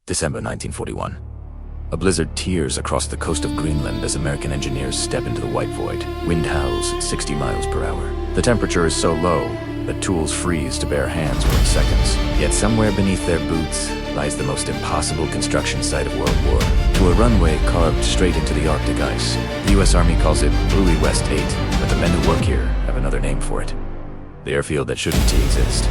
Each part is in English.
December 1941. A blizzard tears across the coast of Greenland as American engineers step into the white void. Wind howls at 60 miles per hour. The temperature is so low that tools freeze to bare hands within seconds. Yet somewhere beneath their boots lies the most impossible construction site of World War. To a runway carved straight into the Arctic ice. The US Army calls it Bluey West 8, but the men who work here have another name for it. The airfield that shouldn't exist.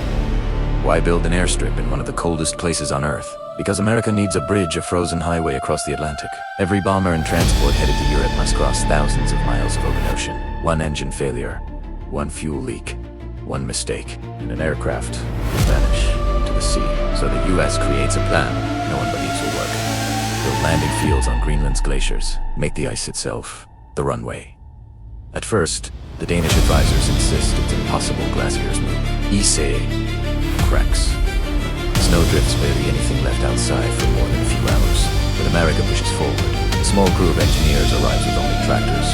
Why build an airstrip in one of the coldest places on Earth? Because America needs a bridge, a frozen highway across the Atlantic. Every bomber and transport headed to Europe must cross thousands of miles of open ocean. One engine failure, one fuel leak, one mistake, and an aircraft will vanish into the sea. So the US creates a plan no one believes will work. Build landing fields on Greenland's glaciers, make the ice itself the runway. At first, the Danish advisors insist it's impossible. Glaciers move. Ice cracks. Snow drifts barely anything left outside for more than a few hours. But America pushes forward. A small crew of engineers arrives with only tractors,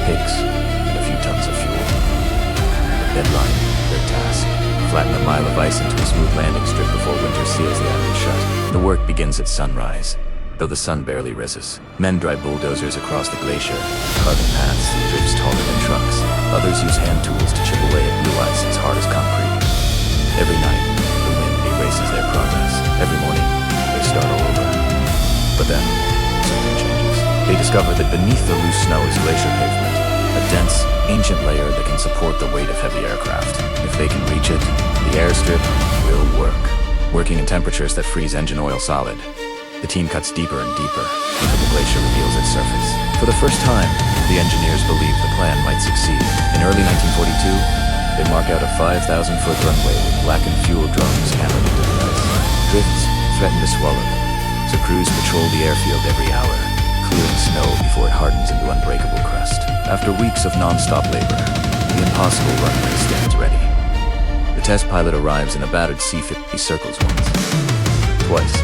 picks, and a few tons of fuel. The deadline, their task, flatten a mile of ice into a smooth landing strip before winter seals the island shut. The work begins at sunrise, though the sun barely rises. Men drive bulldozers across the glacier, carving paths through drifts taller than trucks. Others use hand tools to chip away at blue ice as hard as concrete. Every night, the wind erases their progress. Every morning, they start all over. But then, something changes. They discover that beneath the loose snow is glacier pavement, a dense, ancient layer that can support the weight of heavy aircraft. If they can reach it, the airstrip will work. Working in temperatures that freeze engine oil solid, the team cuts deeper and deeper until the glacier reveals its surface. For the first time, the engineers believed the plan might succeed. In early 1942, they mark out a 5,000-foot runway with blackened fuel drums hammered into the ice. Drifts threaten to swallow them, so crews patrol the airfield every hour, clearing snow before it hardens into unbreakable crust. After weeks of non-stop labor, the impossible runway stands ready. The test pilot arrives in a battered C-50, circles once, twice,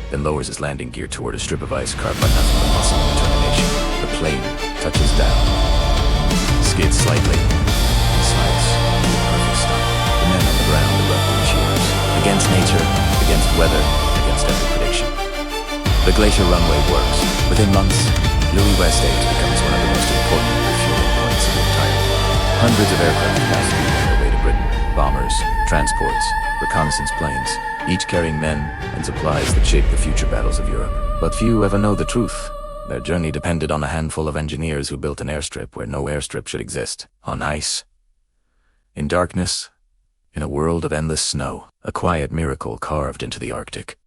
then lowers his landing gear toward a strip of ice carved by nothing but muscle and determination. The plane touches down, skids slightly, and slides with perfect style. The men on the ground erupt in cheers. Against nature, against weather, against every prediction. The glacier runway works. Within months, Bluey West 8 becomes one of the most important refueling points in the entire world. Hundreds of aircraft pass through on their way to Britain. Bombers, transports, reconnaissance planes, each carrying men and supplies that shape the future battles of Europe. But few ever know the truth. Their journey depended on a handful of engineers who built an airstrip where no airstrip should exist. On ice, in darkness, in a world of endless snow, a quiet miracle carved into the Arctic.